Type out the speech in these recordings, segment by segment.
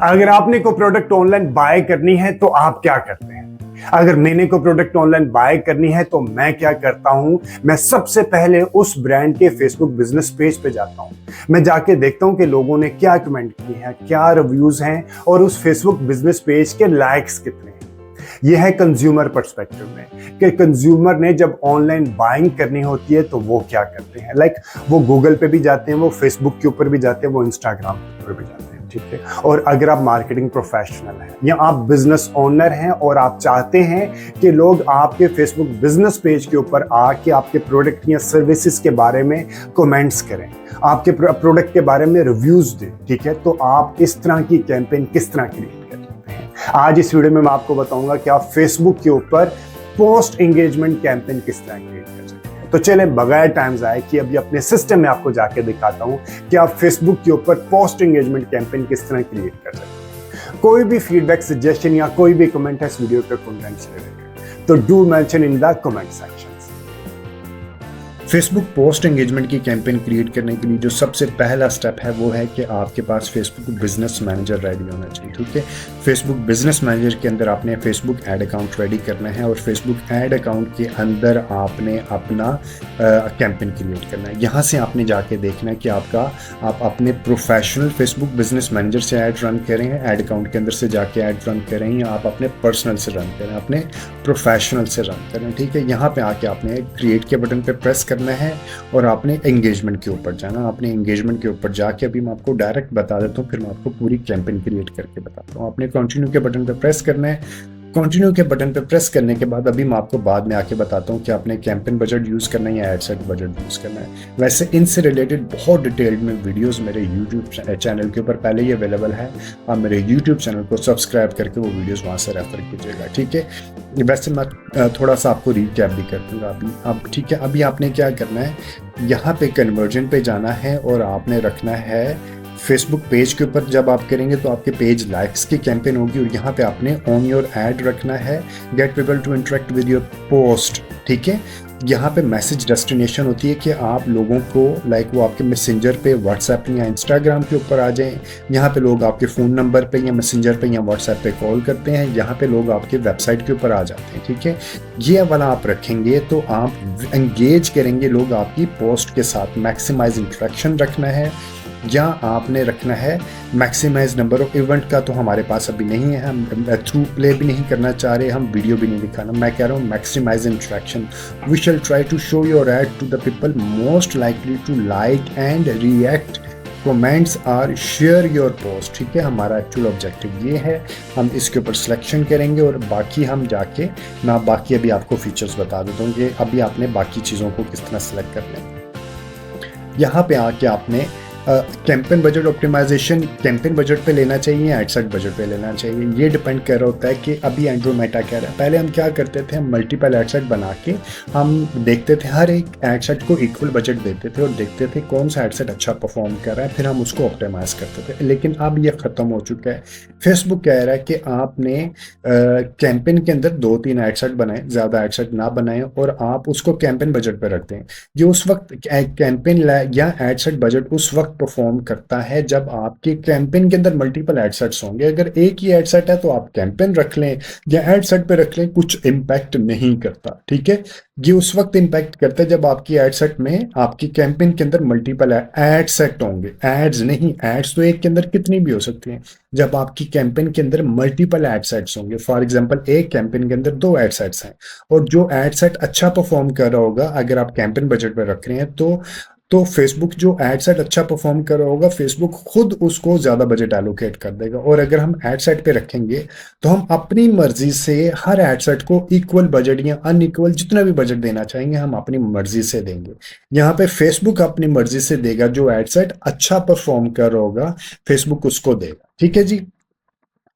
अगर आपने कोई प्रोडक्ट ऑनलाइन बाय करनी है तो आप क्या करते हैं? अगर मैंने कोई प्रोडक्ट ऑनलाइन बाय करनी है तो मैं क्या करता हूं, मैं सबसे पहले उस ब्रांड के फेसबुक बिजनेस पेज पे जाता हूं। मैं जाके देखता हूं कि लोगों ने क्या कमेंट किए हैं, क्या रिव्यूज हैं और उस फेसबुक बिजनेस पेज के लाइक्स कितने हैं। यह है कंज्यूमर पर्सपेक्टिव में कि कंज्यूमर ने जब ऑनलाइन बाइंग करनी होती है तो वो क्या करते हैं। वो गूगल पे भी जाते हैं, वो फेसबुक के ऊपर भी जाते हैं, वो इंस्टाग्राम के ऊपर भी जाते हैं। ठीक है। और अगर आप मार्केटिंग प्रोफेशनल हैं या आप बिजनेस ओनर हैं और आप चाहते हैं कि लोग आपके फेसबुक बिजनेस पेज के ऊपर आके आपके प्रोडक्ट या सर्विसेज के बारे में कमेंट्स करें, आपके प्रोडक्ट के बारे में रिव्यूज दें, ठीक है, तो आप इस तरह की कैंपेन किस तरह क्रिएट कर सकते हैं। आज इस वीडियो में मैं आपको बताऊंगा कि आप फेसबुक के ऊपर पोस्ट एंगेजमेंट कैंपेन किस तरह क्रिएट कर सकते हैं। तो चले बगैर टाइम जाए कि अभी अपने सिस्टम में आपको जाके दिखाता हूं कि आप फेसबुक के ऊपर पोस्ट एंगेजमेंट कैंपेन किस तरह क्रिएट कर सकते हैं। कोई भी फीडबैक, सजेशन या कोई भी कमेंट है इस वीडियो के कंटेंट से रिलेटेड तो do mention in the comment section. Facebook post engagement की कैंपेन क्रिएट करने के लिए जो सबसे पहला स्टेप है वो है कि आपके पास फेसबुक बिजनेस मैनेजर रेडी होना चाहिए। ठीक है, फेसबुक बिजनेस मैनेजर के अंदर आपने फेसबुक ऐड अकाउंट रेडी करना है और फेसबुक ऐड अकाउंट के अंदर आपने अपना कैंपेन क्रिएट करना है। यहाँ से आपने जाके देखना है कि आप अपने प्रोफेशनल फेसबुक बिजनेस मैनेजर से ऐड रन करें, ऐड अकाउंट के अंदर से जाके ऐड रन करें, या आप अपने पर्सनल से रन करें, अपने प्रोफेशनल से रन करें। ठीक है, यहाँ पे आके आपने क्रिएट के बटन पे प्रेस करना है और आपने एंगेजमेंट के ऊपर जाना। आपने एंगेजमेंट के ऊपर जाके अभी मैं आपको डायरेक्ट बता देता हूँ, फिर मैं आपको पूरी कैंपेन क्रिएट करके बताता हूँ। आपने कंटिन्यू के बटन पे प्रेस करना है। कंटिन्यू के बटन पे प्रेस करने के बाद अभी मैं आपको बाद में आके बताता हूँ कि आपने कैंपेन बजट यूज करना है या एडसेट बजट यूज करना है। वैसे इनसे रिलेटेड बहुत डिटेल्ड में वीडियोस मेरे यूट्यूब चैनल के ऊपर पहले ही अवेलेबल है। आप मेरे यूट्यूब चैनल को सब्सक्राइब करके वो वीडियोस वहाँ से रेफर कीजिएगा। ठीक है, वैसे मैं थोड़ा सा आपको रिकैप भी कर दूंगा अभी। अब ठीक है, अभी आपने क्या करना है, यहाँ पे कन्वर्जन पे जाना है और आपने रखना है फेसबुक पेज के ऊपर। जब आप करेंगे तो आपके पेज लाइक्स की कैंपेन होगी और यहाँ पे आपने ऑन योर ऐड रखना है, get people to interact with your post. ठीक है, यहाँ पे मैसेज डेस्टिनेशन होती है कि आप लोगों को वो आपके मैसेंजर पे, व्हाट्सएप या इंस्टाग्राम के ऊपर आ जाएं। यहाँ पे लोग आपके फ़ोन नंबर पे या मैसेंजर पे या व्हाट्सएप पे कॉल करते हैं। यहाँ पे लोग आपके वेबसाइट के ऊपर आ जाते हैं। ठीक है, ये वाला आप रखेंगे तो आप एंगेज करेंगे लोग आपकी पोस्ट के साथ। मैक्सिमाइज इंटरेक्शन रखना है या आपने रखना है मैक्सिमाइज नंबर ऑफ इवेंट का, तो हमारे पास अभी नहीं है। हम थ्रू प्ले भी नहीं करना चाह रहे, हम वीडियो भी नहीं दिखाना। मैं कह रहा हूँ maximise interaction. We shall try to show your ad to the people most likely to like and react, comments are share your post. ठीक है, हमारा एक्चुअल ऑब्जेक्टिव ये है। हम इसके ऊपर सिलेक्शन करेंगे और बाकी हम जाके मैं बाकी अभी आपको फीचर्स बता देता हूँ कि अभी आपने बाकी चीज़ों को किस तरह सेलेक्ट करना है। यहाँ पे आके आपने campaign budget optimisation campaign budget पे लेना चाहिए या एडसेट बजट पे लेना चाहिए, ये डिपेंड कर रहा होता है कि अभी एंड्रोमेटा कह रहा है। पहले हम क्या करते थे, हम मल्टीपल एडसेट बना के हम देखते थे, हर एक एडसेट को इक्वल बजट देते थे और देखते थे कौन सा एडसेट अच्छा परफॉर्म कर रहा है, फिर हम उसको ऑप्टिमाइज करते थे। लेकिन अब ये ख़त्म हो चुका है। फेसबुक कह रहा है कि आपने कैंपेन के अंदर 2-3 एडसेट बनाए, ज़्यादा एडसेट ना बनाएं और आप उसको कैंपेन बजट पर रखते हैं। ये उस वक्त कैंपेन या एडसेट बजट उस वक्त परफॉर्म करता है जब आपके कैंपेन के अंदर मल्टीपल एडसेट्स होंगे। अगर एक ही एडसेट है तो आप कैंपेन रख लें या एडसेट पे रख लें, कुछ इंपैक्ट नहीं करता। ठीक है, ये उस वक्त इंपैक्ट करता है जब आपकी एडसेट में, आपकी कैंपेन के अंदर मल्टीपल एडसेट होंगे। एड्स नहीं, एड्स तो एक के अंदर कितनी भी हो सकती हैं। जब आपकी कैंपेन के अंदर मल्टीपल एडसेट्स होंगे, फॉर एग्जांपल एक कैंपेन के अंदर 2 एडसेट्स हैं और जो एडसेट अच्छा परफॉर्म कर रहा होगा, अगर आप कैंपेन बजट पर रख रहे हैं तो फेसबुक जो एडसेट अच्छा परफॉर्म कर रहा होगा, फेसबुक खुद उसको ज्यादा बजट एलोकेट कर देगा। और अगर हम एडसेट पे रखेंगे तो हम अपनी मर्जी से हर एडसेट को इक्वल बजट या अनइक्वल जितना भी बजट देना चाहेंगे हम अपनी मर्जी से देंगे। यहाँ पे फेसबुक अपनी मर्जी से देगा, जो एडसेट अच्छा परफॉर्म कर रहा होगा फेसबुक उसको देगा। ठीक है जी,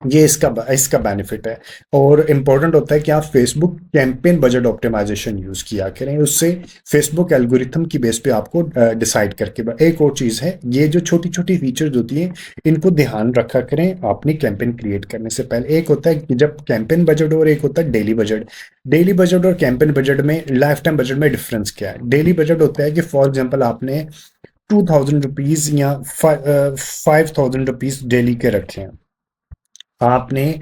ये इसका बेनिफिट है। और इम्पोर्टेंट होता है कि आप Facebook campaign budget optimisation use किया करें, उससे फेसबुक एल्गोरिथम की बेस पे आपको डिसाइड करके। एक और चीज है, ये जो छोटी छोटी फीचर्स होती हैं इनको ध्यान रखा करें अपनी कैंपेन क्रिएट करने से पहले। एक होता है कि जब कैंपेन बजट और एक होता है डेली बजट। डेली बजट और कैंपेन बजट में, लाइफ टाइम बजट में डिफरेंस क्या है। डेली बजट होता है कि फॉर एग्जाम्पल आपने 2000 रुपीज या 5000 रुपीज डेली के रखे हैं। आपने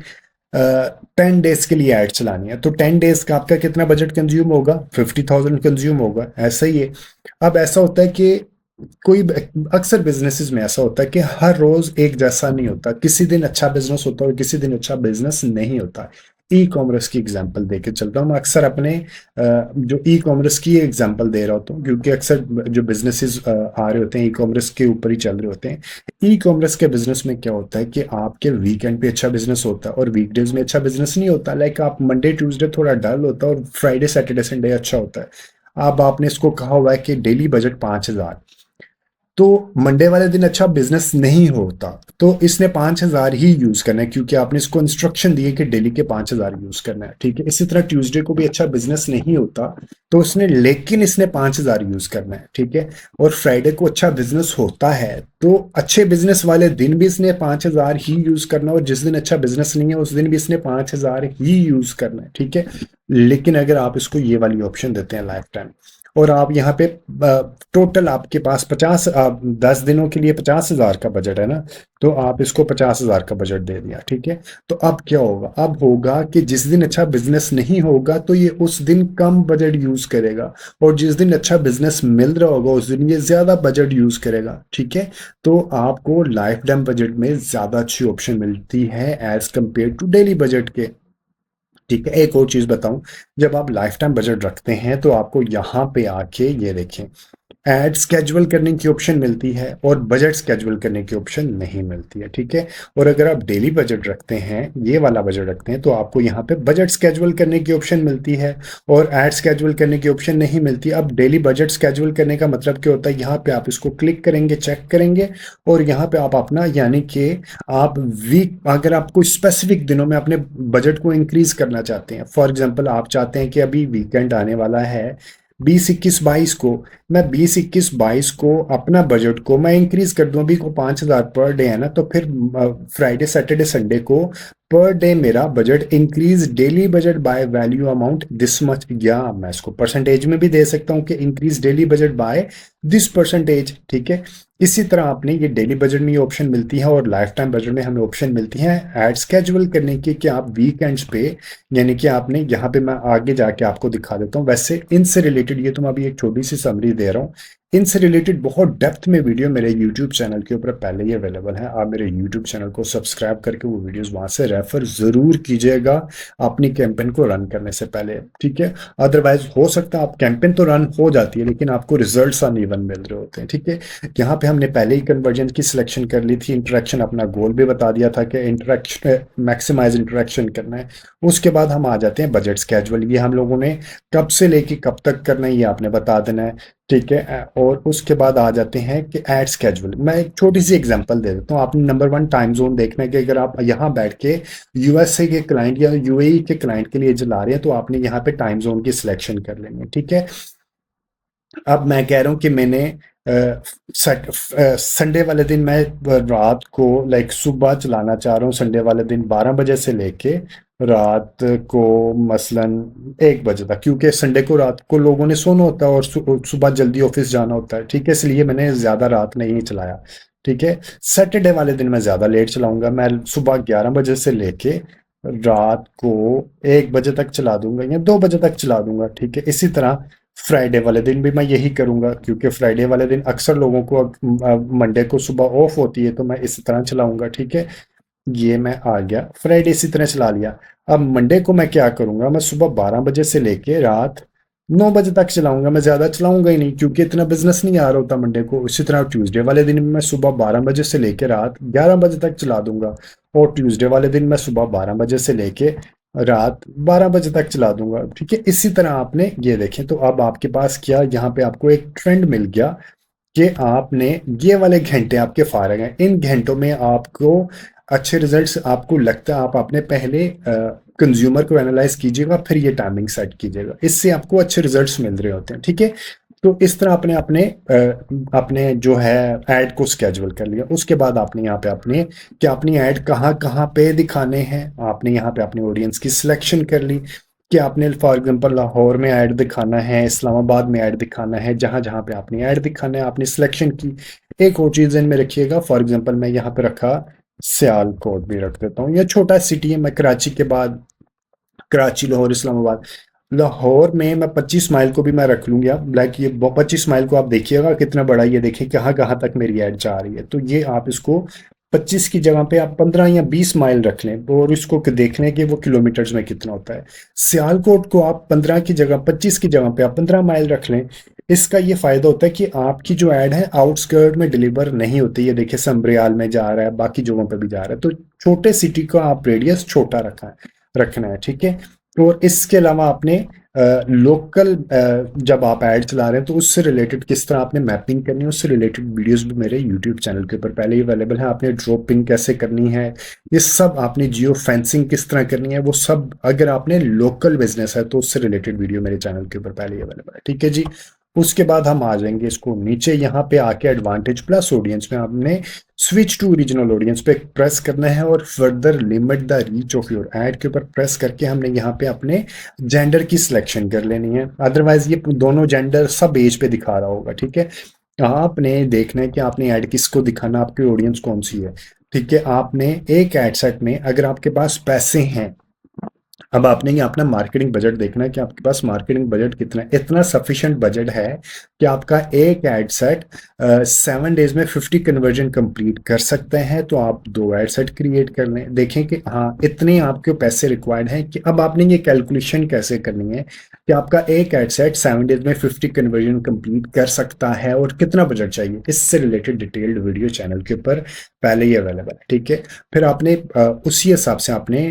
10 डेज के लिए ऐड चलानी है, तो 10 डेज का आपका कितना बजट कंज्यूम होगा? 50,000 कंज्यूम होगा। ऐसा ही है। अब ऐसा होता है कि कोई अक्सर बिजनेसेस में ऐसा होता है कि हर रोज एक जैसा नहीं होता, किसी दिन अच्छा बिजनेस होता है और किसी दिन अच्छा बिजनेस नहीं होता। ई कॉमर्स की एग्जांपल देके चलता हूँ मैं अक्सर अपने जो ई कॉमर्स की एग्जांपल दे रहा होता हूँ, क्योंकि अक्सर जो बिजनेसेस आ रहे होते हैं ई कॉमर्स के ऊपर ही चल रहे होते हैं। ई कॉमर्स के बिजनेस में क्या होता है कि आपके वीकेंड पे अच्छा बिजनेस होता है और वीकडेज में अच्छा बिजनेस नहीं होता। लाइक आप मंडे ट्यूसडे थोड़ा डल होता है और फ्राइडे सैटरडे संडे अच्छा होता है। अब आपने इसको कहा हुआ है कि डेली बजट 5,000, तो मंडे वाले दिन अच्छा बिजनेस नहीं होता, तो इसने 5,000 ही यूज करना है, क्योंकि आपने इसको इंस्ट्रक्शन दी है कि डेली के 5,000 यूज करना है। ठीक है, इसी तरह ट्यूसडे को भी अच्छा बिजनेस नहीं होता, तो इसने 5,000 यूज करना है। ठीक है, और फ्राइडे को अच्छा बिजनेस होता है, तो अच्छे बिजनेस वाले दिन भी इसने 5,000 ही यूज करना है, और जिस दिन अच्छा बिजनेस नहीं है उस दिन भी इसने 5,000 ही यूज करना है। ठीक है, लेकिन अगर आप इसको ये वाली ऑप्शन देते हैं लाइफ टाइम, और आप यहाँ पे टोटल आपके पास 10 दिनों के लिए 50,000 का बजट है ना, तो आप इसको 50,000 का बजट दे दिया। ठीक है, तो अब क्या होगा? अब होगा कि जिस दिन अच्छा बिजनेस नहीं होगा तो ये उस दिन कम बजट यूज करेगा, और जिस दिन अच्छा बिजनेस मिल रहा होगा उस दिन ये ज्यादा बजट यूज करेगा। ठीक है, तो आपको लाइफ टाइम बजट में ज्यादा अच्छी ऑप्शन मिलती है as compare to daily budget के। ठीक है, एक और चीज बताऊं, जब आप लाइफ टाइम बजट रखते हैं तो आपको यहाँ पे आके ये देखें, एड स्केजुअल करने की ऑप्शन मिलती है और बजट स्केजुअल करने की ऑप्शन नहीं मिलती है। ठीक है, और अगर आप डेली बजट रखते हैं, ये वाला बजट रखते हैं, तो आपको यहाँ पे बजट स्केजुअल करने की ऑप्शन मिलती है और एड स्केजुअल करने की ऑप्शन नहीं मिलती। अब डेली बजट स्केजुअल करने का मतलब क्या होता है? यहाँ पे आप इसको क्लिक करेंगे, चेक करेंगे, और यहाँ पे आप अपना यानी कि आप वीक, अगर आप कोई स्पेसिफिक दिनों में अपने बजट को इंक्रीज करना चाहते हैं, फॉर एग्जाम्पल आप चाहते हैं कि अभी वीकेंड आने वाला है 20, 21, 22 को, मैं 20, 21, 22 को अपना बजट को मैं इंक्रीज कर दूं, अभी को 5,000 पर डे है ना, तो फिर फ्राइडे सैटरडे संडे को पर डे मेरा budget increase daily budget by value amount this much, या मैं इसको परसेंटेज में भी दे सकता हूं कि increase daily budget by this percentage. ठीक है, इसी तरह आपने ये डेली बजट में ये ऑप्शन मिलती है और लाइफ टाइम बजट में हमें ऑप्शन मिलती है एड स्केजुअल करने की, कि आप वीकेंड्स पे, यानी कि आपने यहाँ पे, मैं आगे जाके आपको दिखा देता हूँ। वैसे इनसे रिलेटेड, ये तो मैं अभी एक छोटी सी समरी दे रहा हूँ, इनसे रिलेटेड बहुत डेप्थ में वीडियो मेरे यूट्यूब चैनल के ऊपर पहले ही अवेलेबल है। आप मेरे यूट्यूब चैनल को सब्सक्राइब करके वो वीडियोस वहां से रेफर जरूर कीजिएगा अपनी कैंपेन को रन करने से पहले। ठीक है, अदरवाइज हो सकता है आप कैंपेन तो रन हो जाती है लेकिन आपको रिजल्ट्स अनइवन मिल रहे होते हैं। ठीक है, यहाँ पे हमने पहले ही कन्वर्जन की सिलेक्शन कर ली थी, इंटरेक्शन अपना गोल भी बता दिया था कि इंटरेक्शन मैक्सिमाइज इंटरेक्शन करना है। उसके बाद हम आ जाते हैं बजट स्केजुअल, ये हम लोगों ने कब से लेके कब तक करना है ये आपने बता देना है। ठीक है, और उसके बाद आ जाते हैं कि एड स्केजुअल। मैं एक छोटी सी एग्जांपल दे देता हूँ। आपने नंबर 1 टाइम जोन देखना है कि अगर आप यहाँ बैठ के यूएसए के क्लाइंट या यूएई के क्लाइंट के लिए चला रहे हैं तो आपने यहाँ पे टाइम जोन की सिलेक्शन कर लेनी है। ठीक है, अब मैं कह रहा हूँ कि मैंने संडे वाले दिन मैं रात को, लाइक सुबह चलाना चाह रहा हूँ, संडे वाले दिन 12 बजे से लेके रात को मसलन 1 बजे तक, क्योंकि संडे को रात को लोगों ने सोना होता है और सुबह जल्दी ऑफिस जाना होता है। ठीक है, इसलिए मैंने ज्यादा रात नहीं चलाया। ठीक है, सैटरडे वाले दिन मैं ज्यादा लेट चलाऊंगा, मैं सुबह 11 बजे से लेके रात को 1 बजे तक चला दूंगा या 2 बजे तक चला दूंगा। ठीक है, इसी तरह फ्राइडे वाले दिन भी मैं यही करूंगा, क्योंकि फ्राइडे वाले दिन अक्सर लोगों को मंडे को सुबह ऑफ होती है, तो मैं इसी तरह चलाऊंगा। ठीक है, ये मैं आ गया, फ्राइडे इसी तरह चला लिया। अब मंडे को मैं क्या करूंगा, मैं सुबह 12 बजे से लेके रात 9 बजे तक चलाऊंगा, मैं ज्यादा चलाऊंगा ही नहीं क्योंकि इतना बिजनेस नहीं आ रहा होता मंडे को। इसी तरह ट्यूसडे वाले दिन मैं सुबह 12 बजे से लेके रात 11 बजे तक चला दूंगा, और ट्यूसडे वाले दिन मैं सुबह 12 बजे से लेके रात 12 बजे तक चला दूंगा। ठीक है, इसी तरह आपने ये देखें, तो अब आपके पास क्या, यहाँ पे आपको एक ट्रेंड मिल गया कि आपने ये वाले घंटे आपके फारग हैं, इन घंटों में आपको अच्छे रिजल्ट्स आपको लगता है, आप अपने पहले कंज्यूमर को एनालाइज कीजिएगा फिर ये टाइमिंग सेट कीजिएगा, इससे आपको अच्छे रिजल्ट्स मिल रहे होते हैं। ठीक है, तो इस तरह आपने अपने अपने जो है ऐड को स्केजुअल कर लिया। उसके बाद आपने यहाँ पे अपने कि अपनी ऐड कहाँ कहाँ पे दिखाने हैं, आपने यहाँ पे अपने ऑडियंस की सिलेक्शन कर ली कि आपने फॉर एग्जांपल लाहौर में ऐड दिखाना है, इस्लामाबाद में ऐड दिखाना है, जहां जहां पे आपने ऐड दिखाना है आपने सिलेक्शन की। एक और चीज इनमें रखिएगा, फॉर एग्जांपल मैं यहाँ पे रखा सियालकोट भी रख देता हूँ, यह छोटा सिटी है। मैं कराची के बाद, कराची, लाहौर, इस्लामाबाद, लाहौर में मैं 25 माइल को भी मैं रख लूंगी। आप लाइक ये 25 माइल को आप देखिएगा कितना बड़ा, ये देखिए कहाँ कहाँ तक मेरी ऐड जा रही है। तो ये आप इसको 25 की जगह पे आप 15 या 20 माइल रख लें और इसको देख लें कि वो किलोमीटर्स में कितना होता है। सियालकोट को आप 15 की जगह 25 की जगह पे आप 15 माइल रख लें। इसका ये फायदा होता है कि आपकी जो ऐड है आउटस्कर्ट में डिलीवर नहीं होती। ये देखिए समरियाल में जा रहा है, बाकी जगहों पे भी जा रहा है। तो छोटे सिटी का आप रेडियस छोटा रखना है, ठीक है। और इसके अलावा आपने लोकल जब आप ऐड चला रहे हैं तो उससे रिलेटेड किस तरह आपने मैपिंग करनी है, उससे रिलेटेड वीडियोस भी मेरे यूट्यूब चैनल के ऊपर पहले ही अवेलेबल है। आपने ड्रॉपिंग कैसे करनी है, ये सब, आपने जियो फेंसिंग किस तरह करनी है, वो सब अगर आपने लोकल बिजनेस है तो उससे रिलेटेड वीडियो मेरे चैनल के ऊपर पहले ही अवेलेबल है, ठीक है जी। उसके बाद हम आ जाएंगे इसको नीचे, यहाँ पे आके एडवांटेज प्लस ऑडियंस में आपने स्विच टू रीजनल ऑडियंस पे प्रेस करना है और further limit the reach of your add के ऊपर प्रेस करके हमने यहाँ पे अपने जेंडर की सिलेक्शन कर लेनी है। अदरवाइज ये दोनों जेंडर सब एज पे दिखा रहा होगा, ठीक है। आपने देखना है कि आपने ऐड किसको दिखाना, आपकी ऑडियंस कौन सी है, ठीक है। आपने एक एड सेट में अगर आपके पास पैसे हैं, अब आपने ये अपना मार्केटिंग बजट देखना है कि आपके पास मार्केटिंग बजट कितना है। इतना सफिशिएंट बजट है कि आपका एक एड सेट 7 डेज में 50 कन्वर्जन कंप्लीट कर सकते हैं, तो आप 2 एड सेट क्रिएट कर लें। देखें कि हाँ इतने आपके पैसे रिक्वायर्ड हैं। कि अब आपने ये कैलकुलेशन कैसे करनी है कि आपका एक एड सेट 7 डेज में 50 कन्वर्जन कंप्लीट कर सकता है और कितना बजट चाहिए, इससे रिलेटेड डिटेल्ड वीडियो चैनल के ऊपर पहले ही अवेलेबल है, ठीक है। फिर आपने उसी हिसाब से आपने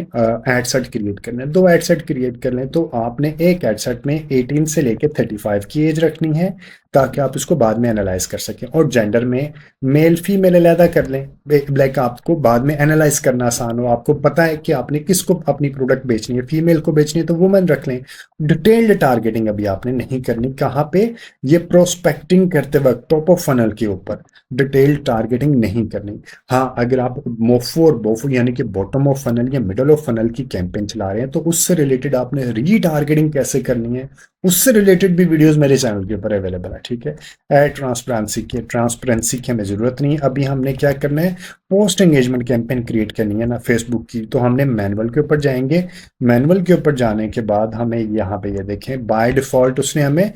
एड सेट क्रिएट करना है। 2 एड सेट क्रिएट कर लें तो आपने एक एड सेट में 18 से लेकर 35 की एज रखनी है ताकि आप इसको बाद में एनालाइज कर सकें। और जेंडर में मेल फीमेल अलहदा कर लें, लाइक आपको बाद में एनालाइज करना आसान हो। आपको पता है कि आपने किसको अपनी प्रोडक्ट बेचनी है, फीमेल को बेचनी है तो वुमेन रख लें। डिटेल्ड टारगेटिंग अभी आपने नहीं करनी। कहाँ पे, ये प्रोस्पेक्टिंग करते वक्त टॉप ऑफ फनल के ऊपर डिटेल्ड टारगेटिंग नहीं करनी। हाँ अगर आप मोफो और बोफो यानी कि बॉटम ऑफ फनल या मिडल ऑफ फनल की कैंपेन चला रहे हैं तो उससे रिलेटेड आपने रीटारगेटिंग कैसे करनी है, उससे रिलेटेड भी वीडियोस मेरे चैनल के ऊपर अवेलेबल है, ठीक है। एड ट्रांसपेरेंसी की हमें जरूरत नहीं है। अभी हमने क्या करना है, पोस्ट एंगेजमेंट कैंपेन क्रिएट करनी है ना फेसबुक की। तो हमने मैनुअल के ऊपर जाएंगे। मैनुअल के ऊपर जाने के बाद हमें यहाँ पे ये देखें बाय डिफॉल्ट उसने हमें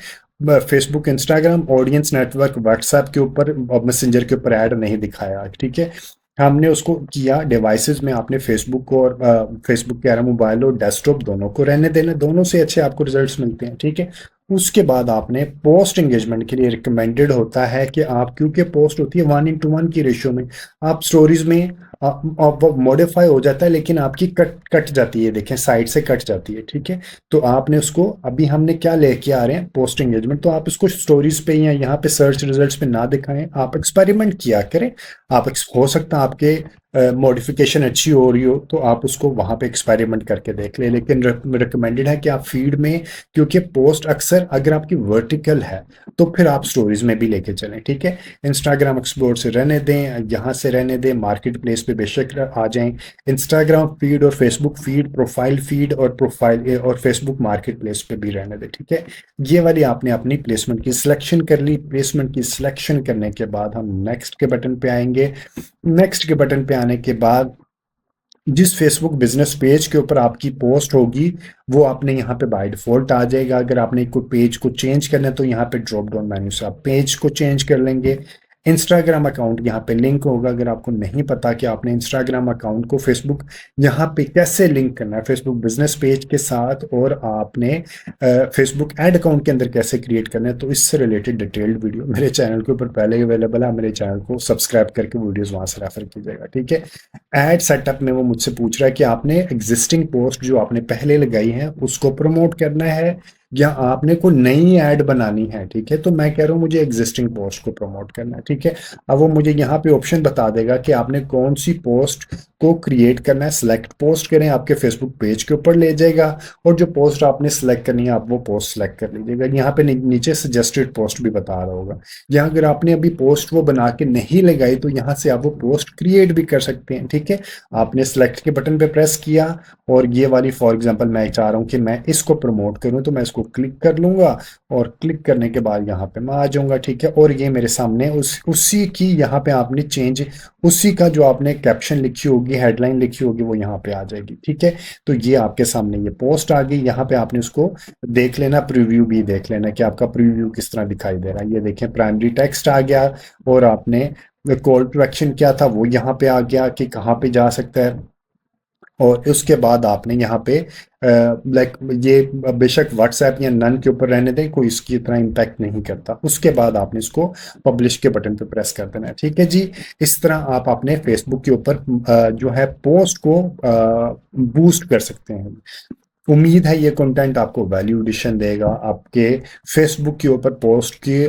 Facebook, Instagram, audience network, WhatsApp के ऊपर और मैसेंजर के ऊपर ऐड नहीं दिखाया, ठीक है। हमने उसको किया डिवाइसेस में, आपने फेसबुक और फेसबुक कह रहा मोबाइल और डेस्कटॉप दोनों को रहने देना, दोनों से अच्छे आपको रिजल्ट्स मिलते हैं, ठीक है। उसके बाद आपने पोस्ट एंगेजमेंट के लिए रिकमेंडेड होता है कि आप, क्योंकि पोस्ट होती है 1:1 की रेशियो में, आप स्टोरीज में वो मॉडिफाई हो जाता है लेकिन आपकी कट जाती है, देखें साइड से कट जाती है, ठीक है। तो आपने उसको, अभी हमने क्या लेके आ रहे हैं पोस्ट एंगेजमेंट, तो आप इसको स्टोरीज पे या यहाँ पे सर्च रिजल्ट्स पे ना दिखाएं, आप एक्सपेरिमेंट किया करें। आप हो सकता है आपके मॉडिफिकेशन अच्छी हो रही हो तो आप उसको वहां पे एक्सपेरिमेंट करके देख ले, लेकिन रिकमेंडेड है कि आप फीड में, क्योंकि पोस्ट अक्सर अगर आपकी वर्टिकल है तो फिर आप स्टोरीज में भी लेके चलें, ठीक है। इंस्टाग्राम एक्सप्लोर से रहने दें, यहाँ से रहने दें, मार्केट प्लेस पे बेशक आ जाएं। इंस्टाग्राम फीड और फेसबुक फीड, प्रोफाइल फीड और फेसबुक मार्केट प्लेस पे भी रहने दें, ठीक है। ये वाली आपने अपनी प्लेसमेंट की सिलेक्शन कर ली। प्लेसमेंट की सिलेक्शन करने के बाद हम नेक्स्ट के बटन पे आएंगे। नेक्स्ट के बटन पे आने के बाद जिस फेसबुक बिजनेस पेज के ऊपर आपकी पोस्ट होगी वो आपने यहाँ पे बाय डिफॉल्ट आ जाएगा। अगर आपने कोई पेज को चेंज करना है तो यहाँ पे ड्रॉप डाउन मेन्यू से आप पेज को चेंज कर लेंगे। इंस्टाग्राम अकाउंट यहाँ पे लिंक होगा। अगर आपको नहीं पता कि आपने इंस्टाग्राम अकाउंट को फेसबुक यहाँ पे कैसे लिंक करना है फेसबुक बिजनेस पेज के साथ, और आपने फेसबुक एड अकाउंट के अंदर कैसे क्रिएट करना है, तो इससे रिलेटेड डिटेल्ड वीडियो मेरे चैनल के ऊपर पहले ही अवेलेबल है। मेरे चैनल को सब्सक्राइब करके वीडियोज वहां से रेफर कीजिएगा, ठीक है। एड सेटअप में वो मुझसे पूछ रहा है कि आपने एग्जिस्टिंग पोस्ट जो आपने पहले लगाई है उसको प्रमोट करना है या आपने कोई नई ऐड बनानी है, ठीक है। तो मैं कह रहा हूँ मुझे एग्जिस्टिंग पोस्ट को प्रमोट करना है, ठीक है। अब वो मुझे यहाँ पे ऑप्शन बता देगा कि आपने कौन सी पोस्ट को क्रिएट करना है। सिलेक्ट पोस्ट करें, आपके फेसबुक पेज के ऊपर ले जाएगा और जो पोस्ट आपने सिलेक्ट करनी है आप वो पोस्ट सिलेक्ट कर लीजिएगा। यहाँ पे नीचे सजेस्टेड पोस्ट भी बता रहा होगा। यहाँ अगर आपने अभी पोस्ट वो बना के नहीं लगाई तो यहाँ से आप वो पोस्ट क्रिएट भी कर सकते हैं, ठीक है। आपने सिलेक्ट के बटन पे प्रेस किया और ये वाली फॉर एग्जाम्पल मैं चाह रहा हूँ कि मैं इसको प्रमोट करूँ तो मैं इसको इसको क्लिक कर लूंगा और क्लिक करने के बाद यहाँ पे मैं आ जाऊंगा, ठीक है। और ये मेरे सामने उसी की यहाँ पे आपने चेंज, उसी का जो आपने कैप्शन लिखी होगी, हेडलाइन लिखी होगी, वो यहाँ पे आ जाएगी, ठीक है। तो ये आपके सामने ये पोस्ट आ गई, यहाँ पे आपने उसको देख लेना, प्रीव्यू भी देख लेना कि आपका प्रीव्यू किस तरह दिखाई दे रहा है। ये देखें प्राइमरी टेक्स्ट आ गया और आपने कॉल टू एक्शन क्या था वो यहाँ पे आ गया कि कहाँ पे जा सकता है। और उसके बाद आपने यहाँ पे लाइक ये बेशक व्हाट्सएप या नन के ऊपर रहने दें, कोई इसकी इतना इम्पैक्ट नहीं करता। उसके बाद आपने इसको पब्लिश के बटन पे प्रेस कर देना है, ठीक है जी। इस तरह आप अपने फेसबुक के ऊपर जो है पोस्ट को बूस्ट कर सकते हैं। उम्मीद है ये कंटेंट आपको वैल्यू एडिशन देगा, आपके फेसबुक के ऊपर पोस्ट की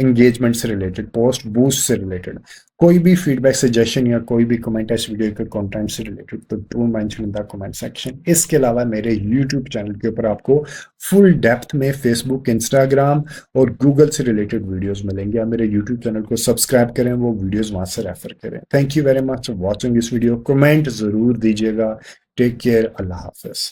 एंगेजमेंट से रिलेटेड, पोस्ट बूस्ट से रिलेटेड कोई भी फीडबैक, सजेशन या कोई भी कमेंट है इस वीडियो के कंटेंट से रिलेटेड तो do mention in the comment section. इसके अलावा मेरे यूट्यूब चैनल के ऊपर आपको फुल डेप्थ में फेसबुक, इंस्टाग्राम और गूगल से रिलेटेड वीडियोस मिलेंगे। आप मेरे यूट्यूब चैनल को सब्सक्राइब करें, वो वीडियोस वहां से रेफर करें। Thank you very much for watching this video. Comment जरूर दीजिएगा। टेक केयर, अल्लाह हाफिज।